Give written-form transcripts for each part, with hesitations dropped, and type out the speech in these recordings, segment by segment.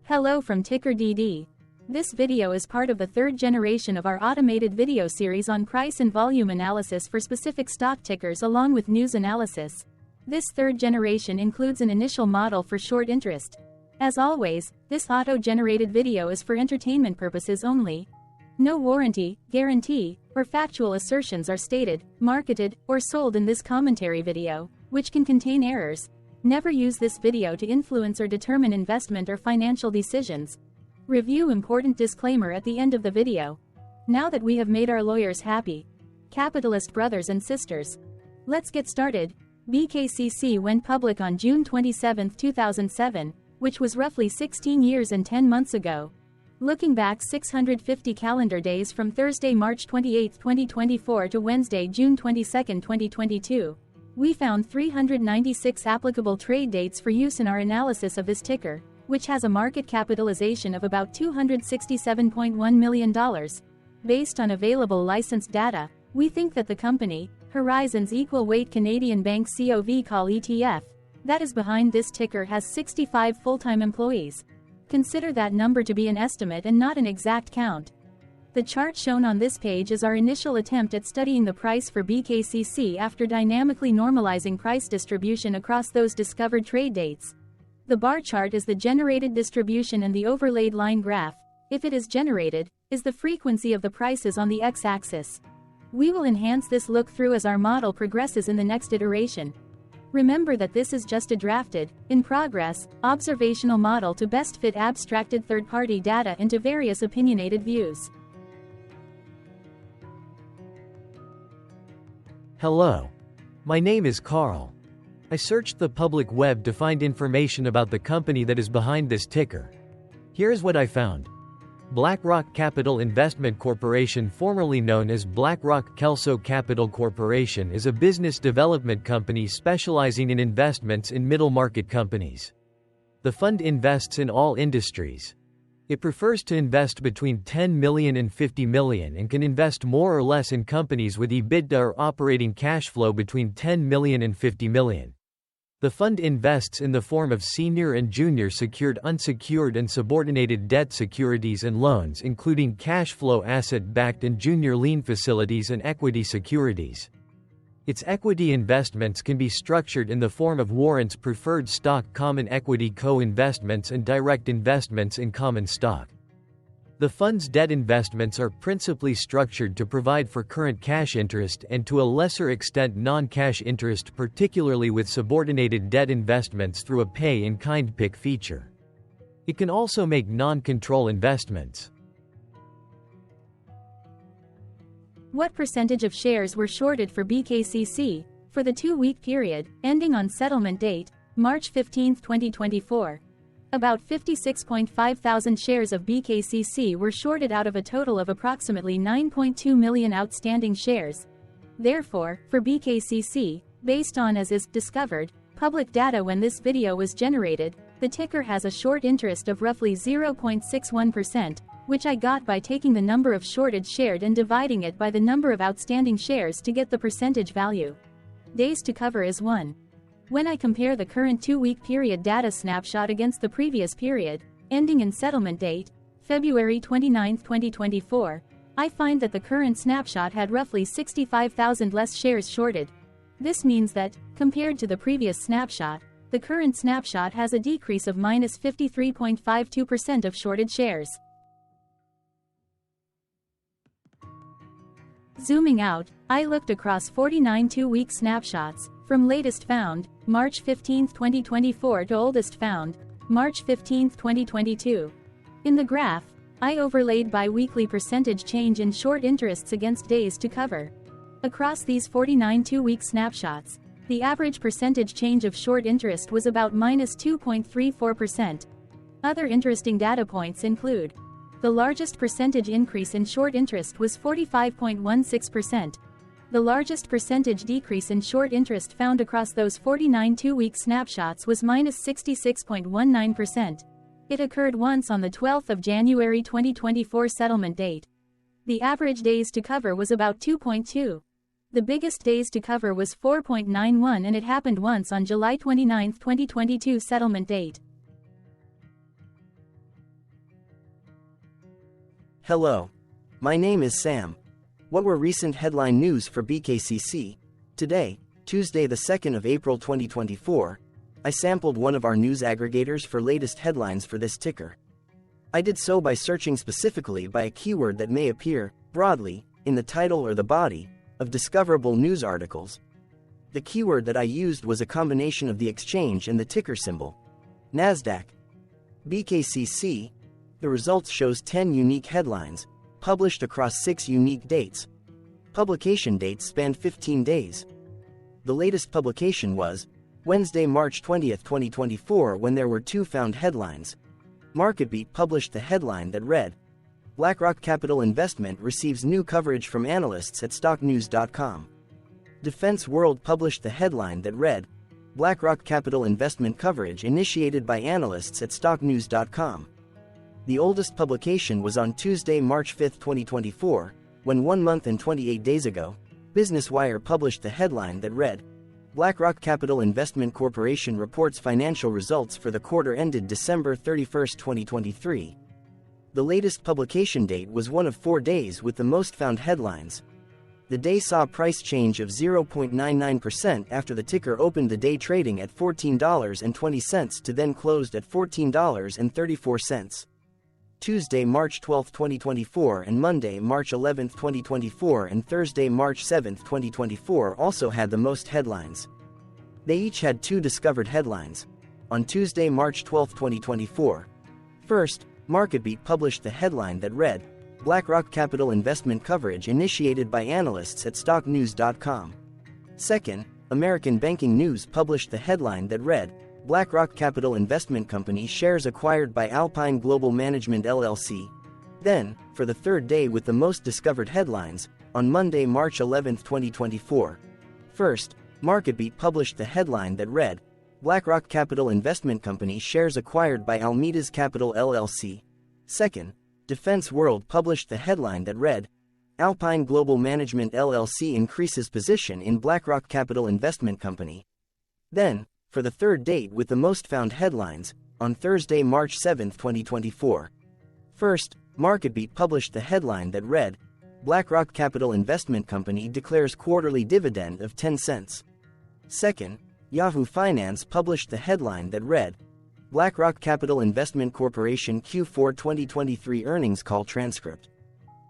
Hello from TickerDD. This video is part of the third generation of our automated video series on price and volume analysis for specific stock tickers along with news analysis. This third generation includes an initial model for short interest. As always, this auto-generated video is for entertainment purposes only. No warranty, guarantee, or factual assertions are stated, marketed, or sold in this commentary video, which can contain errors. Never use this video to influence or determine investment or financial decisions. Review important disclaimer at the end of the video. Now that we have made our lawyers happy, capitalist brothers and sisters, let's get started. BKCC went public on June 27, 2007, which was roughly 16 years and 10 months ago. Looking back 650 calendar days from Thursday, March 28, 2024 to Wednesday, June 22, 2022. We found 396 applicable trade dates for use in our analysis of this ticker, which has a market capitalization of about $267.1 million. Based on available licensed data, we think that the company, Horizons Equal Weight Canadian Bank COV Call ETF, that is behind this ticker has 65 full-time employees. Consider that number to be an estimate and not an exact count. The chart shown on this page is our initial attempt at studying the price for BKCC after dynamically normalizing price distribution across those discovered trade dates. The bar chart is the generated distribution and the overlaid line graph, if it is generated, is the frequency of the prices on the x-axis. We will enhance this look-through as our model progresses in the next iteration. Remember that this is just a drafted, in progress, observational model to best fit abstracted third-party data into various opinionated views. Hello. My name is Carl. I searched the public web to find information about the company that is behind this ticker. Here's what I found. BlackRock Capital Investment Corporation, formerly known as BlackRock Kelso Capital Corporation, is a business development company specializing in investments in middle-market companies. The fund invests in all industries. It prefers to invest between 10 million and 50 million and can invest more or less in companies with EBITDA or operating cash flow between 10 million and 50 million. The fund invests in the form of senior and junior secured unsecured and subordinated debt securities and loans, including cash flow asset-backed and junior lien facilities and equity securities. Its equity investments can be structured in the form of warrants, preferred stock, common equity co-investments, and direct investments in common stock. The fund's debt investments are principally structured to provide for current cash interest and to a lesser extent non-cash interest, particularly with subordinated debt investments through a pay-in-kind PIK feature. It can also make non-control investments. What percentage of shares were shorted for BKCC for the 2-week period, ending on settlement date, March 15, 2024? About 56.5 thousand shares of BKCC were shorted out of a total of approximately 9.2 million outstanding shares. Therefore, for BKCC, based on as is discovered public data when this video was generated, the ticker has a short interest of roughly 0.61%, which I got by taking the number of shorted shared and dividing it by the number of outstanding shares to get the percentage value. Days to cover is 1. When I compare the current 2-week period data snapshot against the previous period, ending in settlement date, February 29, 2024, I find that the current snapshot had roughly 65,000 less shares shorted. This means that, compared to the previous snapshot, the current snapshot has a decrease of minus 53.52% of shorted shares. Zooming out, I looked across 49 2-week snapshots, from latest found, March 15, 2024 to oldest found, March 15, 2022. In the graph, I overlaid bi-weekly percentage change in short interests against days to cover. Across these 49 2-week snapshots, the average percentage change of short interest was about minus 2.34%. Other interesting data points include: the largest percentage increase in short interest was 45.16%. The largest percentage decrease in short interest found across those 49 2-week snapshots was minus 66.19%. It occurred once on the 12th of January 2024 settlement date. The average days to cover was about 2.2. The biggest days to cover was 4.91 and it happened once on July 29, 2022 settlement date. Hello. My name is Sam. What were recent headline news for BKCC? Today, Tuesday the 2nd of April 2024, I sampled one of our news aggregators for latest headlines for this ticker. I did so by searching specifically by a keyword that may appear, broadly, in the title or the body, of discoverable news articles. The keyword that I used was a combination of the exchange and the ticker symbol, NASDAQ. BKCC. The results shows 10 unique headlines, published across 6 unique dates. Publication dates spanned 15 days. The latest publication was Wednesday, March 20, 2024, when there were 2 found headlines. MarketBeat published the headline that read, BlackRock Capital Investment receives new coverage from analysts at stocknews.com. Defense World published the headline that read, BlackRock Capital Investment coverage initiated by analysts at stocknews.com. The oldest publication was on Tuesday, March 5, 2024, when 1 month and 28 days ago, Business Wire published the headline that read, BlackRock Capital Investment Corporation reports financial results for the quarter ended December 31, 2023. The latest publication date was one of 4 days with the most found headlines. The day saw a price change of 0.99% after the ticker opened the day trading at $14.20 to then closed at $14.34. Tuesday, March 12, 2024 and Monday, March 11, 2024 and Thursday, March 7, 2024 also had the most headlines. They each had 2 discovered headlines. On Tuesday, March 12, 2024. First, MarketBeat published the headline that read, BlackRock Capital Investment coverage initiated by analysts at stocknews.com. Second, American Banking News published the headline that read, BlackRock Capital Investment Company shares acquired by Alpine Global Management LLC. Then, for the third day with the most discovered headlines, on Monday, March 11, 2024. First, MarketBeat published the headline that read, BlackRock Capital Investment Company shares acquired by Almeida's Capital LLC. Second, Defense World published the headline that read, Alpine Global Management LLC increases position in BlackRock Capital Investment Company. Then, for the third date with the most found headlines, on Thursday, March 7, 2024. First, MarketBeat published the headline that read, BlackRock Capital Investment Company declares quarterly dividend of 10 cents. Second, Yahoo Finance published the headline that read, BlackRock Capital Investment Corporation Q4 2023 earnings call transcript.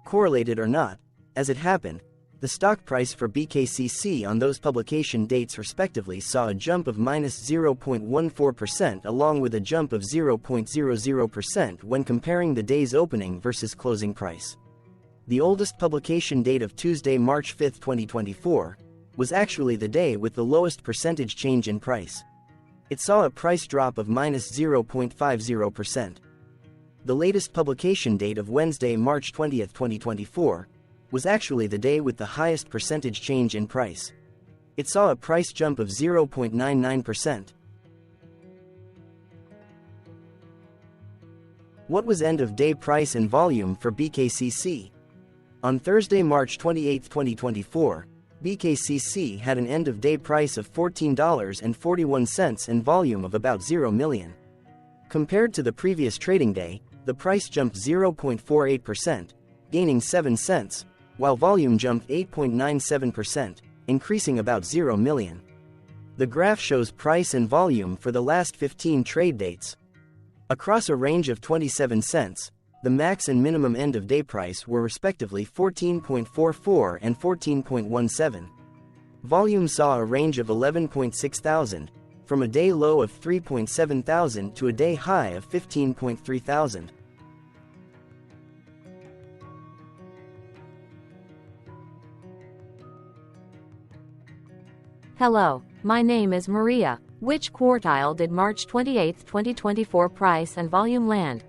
Correlated or not, as it happened, the stock price for BKCC on those publication dates respectively saw a jump of -0.14% along with a jump of 0.00% when comparing the day's opening versus closing price. The oldest publication date of Tuesday, March 5, 2024, was actually the day with the lowest percentage change in price. It saw a price drop of -0.50%. The latest publication date of Wednesday, March 20, 2024, was actually the day with the highest percentage change in price. It saw a price jump of 0.99%. What was end-of-day price and volume for BKCC? On Thursday, March 28, 2024, BKCC had an end-of-day price of $14.41 and volume of about 0 million. Compared to the previous trading day, the price jumped 0.48%, gaining 7 cents, while volume jumped 8.97%, increasing about 0 million. The graph shows price and volume for the last 15 trade dates. Across a range of 27 cents, the max and minimum end-of-day price were respectively 14.44 and 14.17. Volume saw a range of 11.6 thousand, from a day low of 3.7 thousand to a day high of 15.3 thousand. Hello, my name is Maria. Which quartile did March 28, 2024 price and volume land?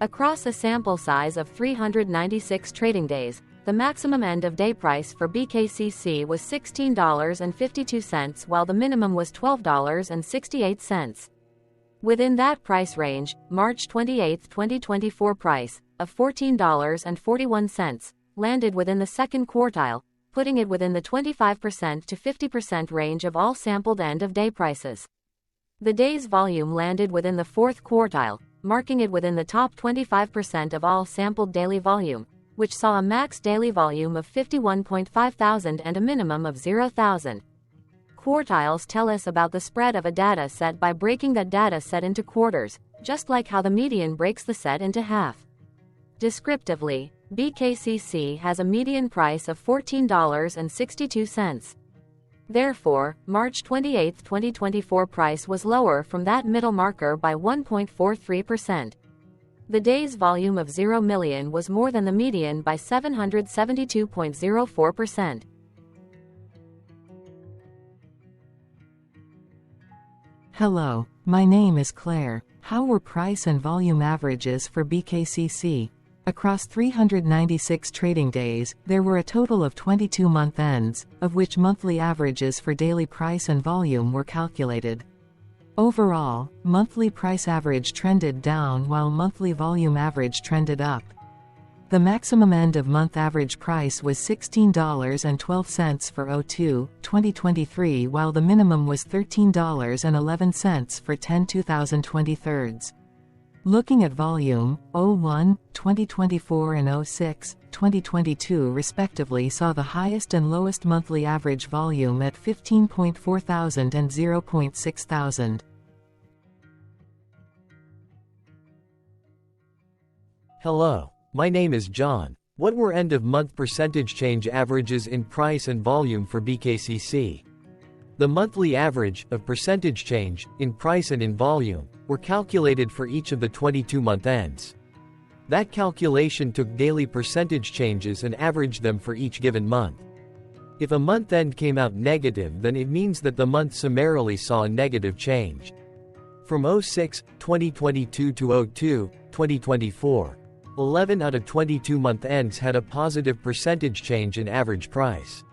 Across a sample size of 396 trading days, the maximum end-of-day price for BKCC was $16.52 while the minimum was $12.68. Within that price range, March 28, 2024 price, of $14.41, landed within the second quartile, putting it within the 25% to 50% range of all sampled end-of-day prices. The day's volume landed within the fourth quartile, marking it within the top 25% of all sampled daily volume, which saw a max daily volume of 51.5 thousand and a minimum of 0,000. Quartiles tell us about the spread of a data set by breaking that data set into quarters, just like how the median breaks the set into half. Descriptively, BKCC has a median price of $14.62. Therefore, March 28, 2024 price was lower from that middle marker by 1.43%. The day's volume of 0 million was more than the median by 772.04%. Hello, my name is Claire. How were price and volume averages for BKCC? Across 396 trading days, there were a total of 22 month ends, of which monthly averages for daily price and volume were calculated. Overall, monthly price average trended down while monthly volume average trended up. The maximum end of month average price was $16.12 for O2, 2023, while the minimum was $13.11 for 10/2023. Looking at volume, O1, 2024 and O6, 2022 respectively saw the highest and lowest monthly average volume at 15.4 thousand and 0.6 thousand. Hello, my name is John. What were end-of-month percentage change averages in price and volume for BKCC? The monthly average of percentage change in price and in volume were calculated for each of the 22-month ends. That calculation took daily percentage changes and averaged them for each given month. If a month end came out negative, then it means that the month summarily saw a negative change. From 06, 2022 to 02, 2024, 11 out of 22 month ends had a positive percentage change in average price.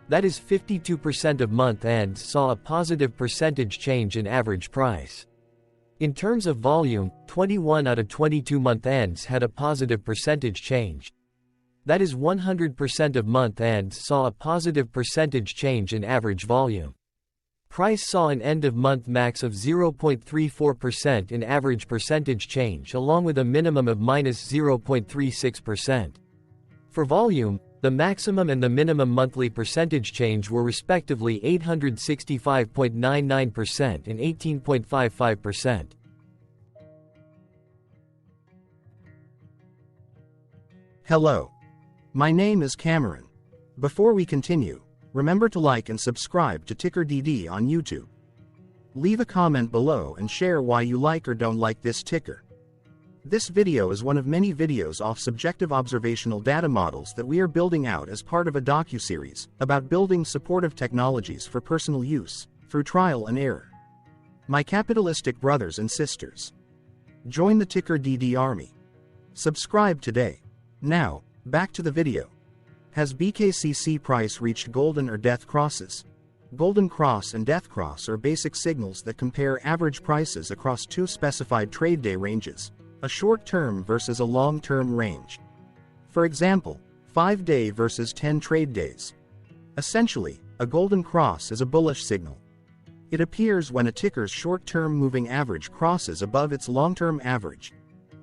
That is, 52% of month ends saw a positive percentage change in average price. In terms of volume, 21 out of 22 month ends had a positive percentage change. That is, 100% of month ends saw a positive percentage change in average volume. Price saw an end-of-month max of 0.34% in average percentage change, along with a minimum of minus 0.36%. For volume, the maximum and the minimum monthly percentage change were respectively 865.99% and 18.55%. Hello. My name is Cameron. Before we continue, remember to like and subscribe to TickerDD on YouTube. Leave a comment below and share why you like or don't like this ticker. This video is one of many videos off subjective observational data models that we are building out as part of a docuseries about building supportive technologies for personal use, through trial and error. My capitalistic brothers and sisters, join the TickerDD army. Subscribe today. Now, back to the video. Has BKCC price reached golden or death crosses? Golden cross and death cross are basic signals that compare average prices across two specified trade day ranges, a short-term versus a long-term range. For example, 5-day versus 10 trade days. Essentially, a golden cross is a bullish signal. It appears when a ticker's short-term moving average crosses above its long-term average.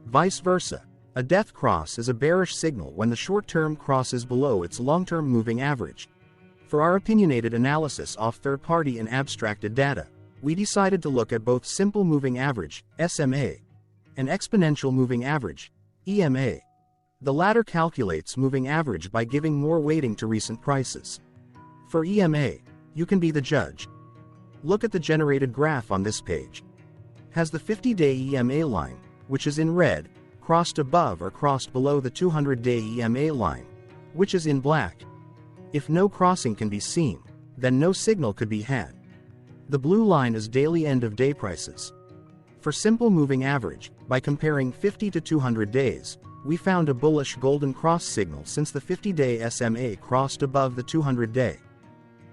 Vice versa, a death cross is a bearish signal when the short-term crosses below its long-term moving average. For our opinionated analysis of third-party and abstracted data, we decided to look at both simple moving average, SMA, and exponential moving average, EMA. The latter calculates moving average by giving more weighting to recent prices. For EMA, you can be the judge. Look at the generated graph on this page. Has the 50-day EMA line, which is in red, crossed above or crossed below the 200-day EMA line, which is in black? If no crossing can be seen, then no signal could be had. The blue line is daily end-of-day prices. For simple moving average, by comparing 50 to 200 days, we found a bullish golden cross signal since the 50-day SMA crossed above the 200-day.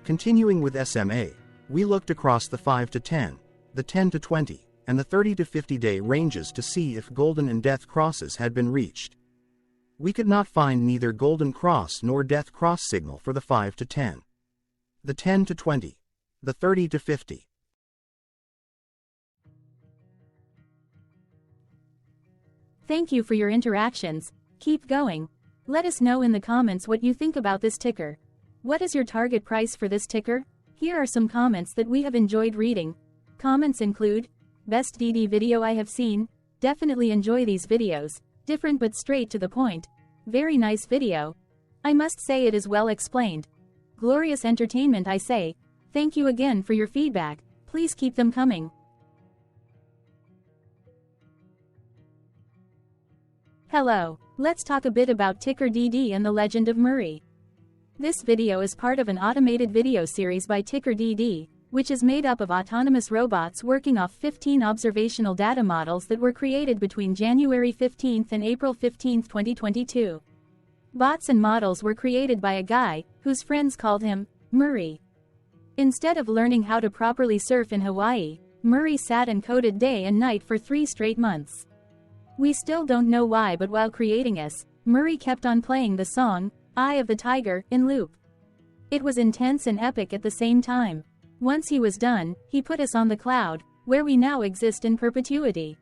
Continuing with SMA, we looked across the 5 to 10, the 10 to 20, and the 30 to 50-day ranges to see if golden and death crosses had been reached. We could not find neither golden cross nor death cross signal for the 5 to 10, the 10 to 20, the 30 to 50. Thank you for your interactions. Keep going. Let us know in the comments what you think about this ticker. What is your target price for this ticker? Here are some comments that we have enjoyed reading. Comments include, best DD video I have seen, definitely enjoy these videos, different but straight to the point, very nice video. I must say it is well explained. Glorious entertainment I say, thank you again for your feedback, please keep them coming. Hello, let's talk a bit about TickerDD and the Legend of Murray. This video is part of an automated video series by TickerDD, which is made up of autonomous robots working off 15 observational data models that were created between January 15 and April 15, 2022. Bots and models were created by a guy, whose friends called him Murray. Instead of learning how to properly surf in Hawaii, Murray sat and coded day and night for 3 straight months. We still don't know why, but while creating us, Murray kept on playing the song, Eye of the Tiger, in loop. It was intense and epic at the same time. Once he was done, he put us on the cloud, where we now exist in perpetuity.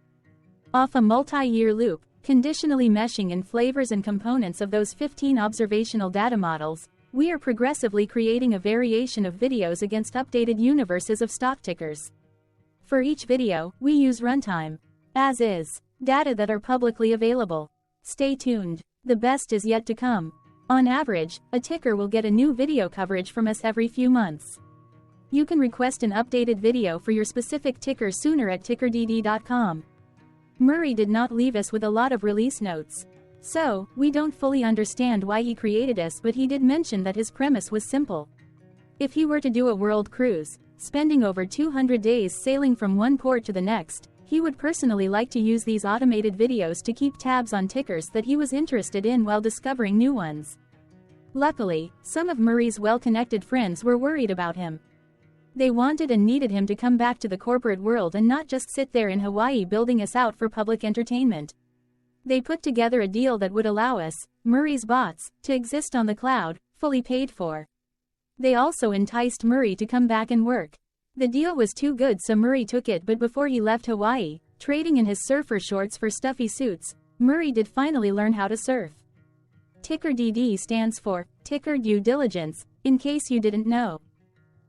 Off a multi-year loop, conditionally meshing in flavors and components of those 15 observational data models, we are progressively creating a variation of videos against updated universes of stock tickers. For each video, we use runtime, as is, data that are publicly available. Stay tuned, the best is yet to come. On average, a ticker will get a new video coverage from us every few months. You can request an updated video for your specific ticker sooner at TickerDD.com. Murray did not leave us with a lot of release notes. So, we don't fully understand why he created us, but he did mention that his premise was simple. If he were to do a world cruise, spending over 200 days sailing from one port to the next, he would personally like to use these automated videos to keep tabs on tickers that he was interested in while discovering new ones. Luckily, some of Murray's well-connected friends were worried about him. They wanted and needed him to come back to the corporate world and not just sit there in Hawaii building us out for public entertainment. They put together a deal that would allow us, Murray's bots, to exist on the cloud, fully paid for. They also enticed Murray to come back and work. The deal was too good, so Murray took it, but before he left Hawaii, trading in his surfer shorts for stuffy suits, Murray did finally learn how to surf. TickerDD stands for Ticker Due Diligence, in case you didn't know.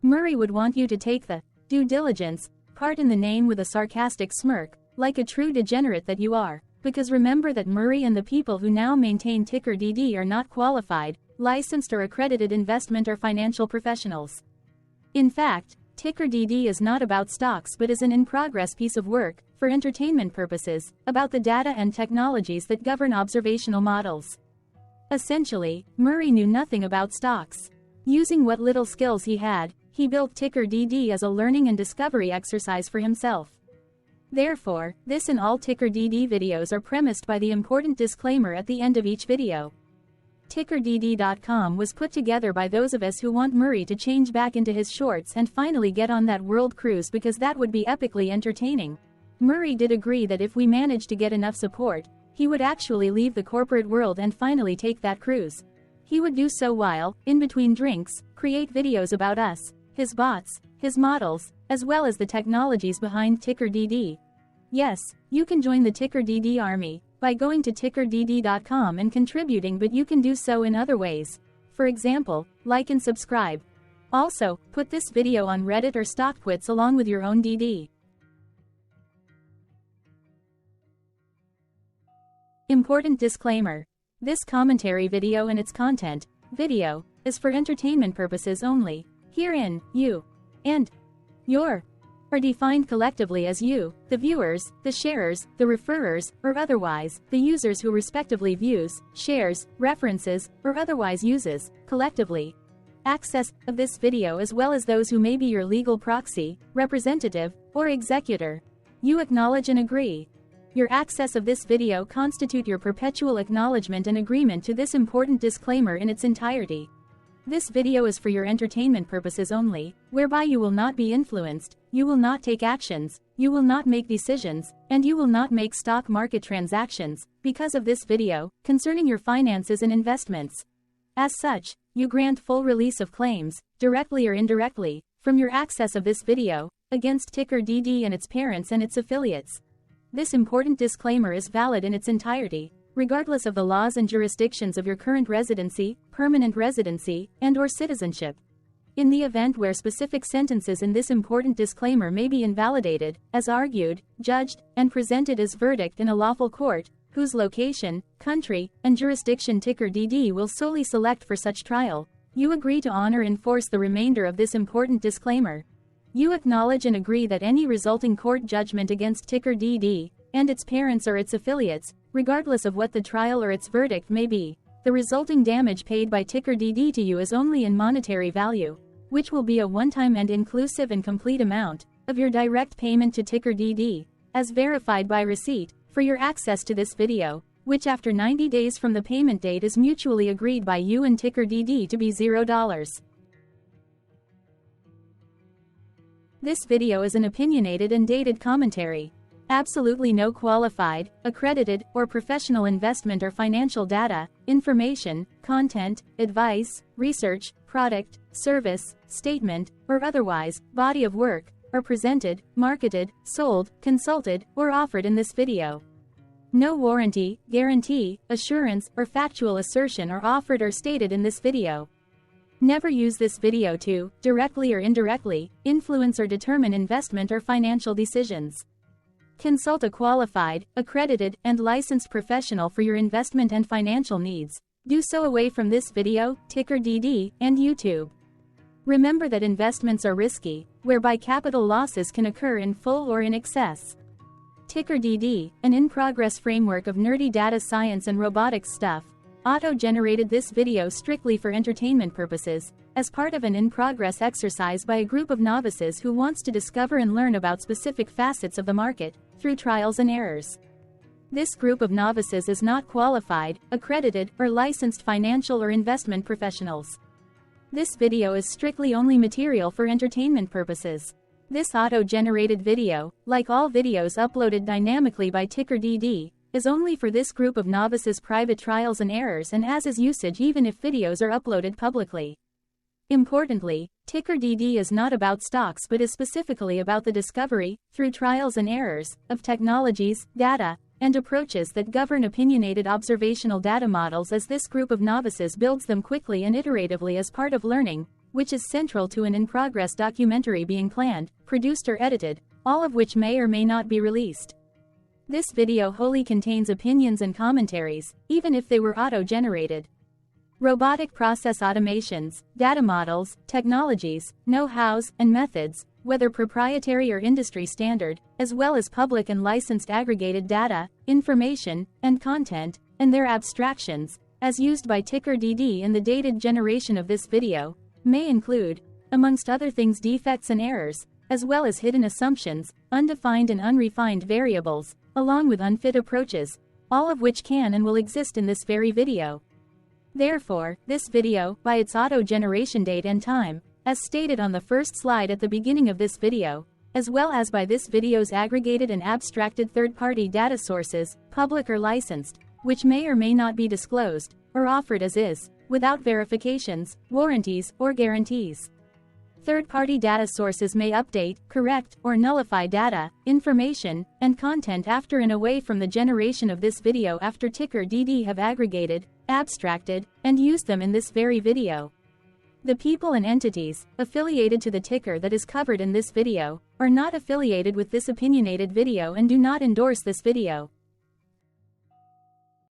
Murray would want you to take the due diligence part in the name with a sarcastic smirk, like a true degenerate that you are, because remember that Murray and the people who now maintain TickerDD are not qualified, licensed or accredited investment or financial professionals. In fact, TickerDD is not about stocks but is an in-progress piece of work, for entertainment purposes, about the data and technologies that govern observational models. Essentially, Murray knew nothing about stocks. Using what little skills he had, he built TickerDD as a learning and discovery exercise for himself. Therefore, this and all TickerDD videos are premised by the important disclaimer at the end of each video. TickerDD.com was put together by those of us who want Murray to change back into his shorts and finally get on that world cruise, because that would be epically entertaining. Murray did agree that if we managed to get enough support, he would actually leave the corporate world and finally take that cruise. He would do so while, in between drinks, create videos about us, his bots, his models, as well as the technologies behind TickerDD. Yes, you can join the TickerDD army by going to TickerDD.com and contributing, but you can do so in other ways. For example, like and subscribe. Also, put this video on Reddit or StockTwits along with your own DD. Important disclaimer. This commentary video and its content, video, is for entertainment purposes only. Herein, you and your are defined collectively as you, the viewers, the sharers, the referrers, or otherwise, the users who respectively views, shares, references, or otherwise uses, collectively, access of this video, as well as those who may be your legal proxy, representative, or executor. You acknowledge and agree. Your access of this video constitute your perpetual acknowledgement and agreement to this important disclaimer in its entirety. This video is for your entertainment purposes only, whereby you will not be influenced, you will not take actions, you will not make decisions, and you will not make stock market transactions, because of this video, concerning your finances and investments. As such, you grant full release of claims, directly or indirectly, from your access of this video, against TickerDD and its parents and its affiliates. This important disclaimer is valid in its entirety, regardless of the laws and jurisdictions of your current residency, permanent residency, and/or citizenship. In the event where specific sentences in this important disclaimer may be invalidated, as argued, judged, and presented as verdict in a lawful court, whose location, country, and jurisdiction TickerDD will solely select for such trial, you agree to honor and enforce the remainder of this important disclaimer. You acknowledge and agree that any resulting court judgment against TickerDD, and its parents or its affiliates, regardless of what the trial or its verdict may be, the resulting damage paid by TickerDD to you is only in monetary value, which will be a one-time and inclusive and complete amount of your direct payment to TickerDD, as verified by receipt, for your access to this video, which after 90 days from the payment date is mutually agreed by you and TickerDD to be $0. This video is an opinionated and dated commentary. Absolutely no qualified, accredited, or professional investment or financial data, information, content, advice, research, product, service, statement, or otherwise, body of work, are presented, marketed, sold, consulted, or offered in this video. No warranty, guarantee, assurance, or factual assertion are offered or stated in this video. Never use this video to, directly or indirectly, influence or determine investment or financial decisions. Consult a qualified, accredited, and licensed professional for your investment and financial needs. Do so away from this video, TickerDD, and YouTube. Remember that investments are risky, whereby capital losses can occur in full or in excess. TickerDD, an in-progress framework of nerdy data science and robotics stuff, auto-generated this video strictly for entertainment purposes, as part of an in-progress exercise by a group of novices who wants to discover and learn about specific facets of the market, through trials and errors. This group of novices is not qualified, accredited, or licensed financial or investment professionals. This video is strictly only material for entertainment purposes. This auto-generated video, like all videos uploaded dynamically by TickerDD, is only for this group of novices' private trials and errors and as is usage even if videos are uploaded publicly. Importantly, TickerDD is not about stocks but is specifically about the discovery, through trials and errors, of technologies, data, and approaches that govern opinionated observational data models as this group of novices builds them quickly and iteratively as part of learning, which is central to an in-progress documentary being planned, produced or edited, all of which may or may not be released. This video wholly contains opinions and commentaries, even if they were auto-generated. Robotic process automations, data models, technologies, know-hows, and methods, whether proprietary or industry standard, as well as public and licensed aggregated data, information, and content, and their abstractions, as used by TickerDD in the dated generation of this video, may include, amongst other things, defects and errors, as well as hidden assumptions, undefined and unrefined variables, along with unfit approaches, all of which can and will exist in this very video. Therefore, this video, by its auto-generation date and time, as stated on the first slide at the beginning of this video, as well as by this video's aggregated and abstracted third-party data sources, public or licensed, which may or may not be disclosed, or offered as is, without verifications, warranties, or guarantees. Third-party data sources may update, correct, or nullify data, information, and content after and away from the generation of this video after TickerDD have aggregated, abstracted, and used them in this very video. The people and entities affiliated to the ticker that is covered in this video are not affiliated with this opinionated video and do not endorse this video.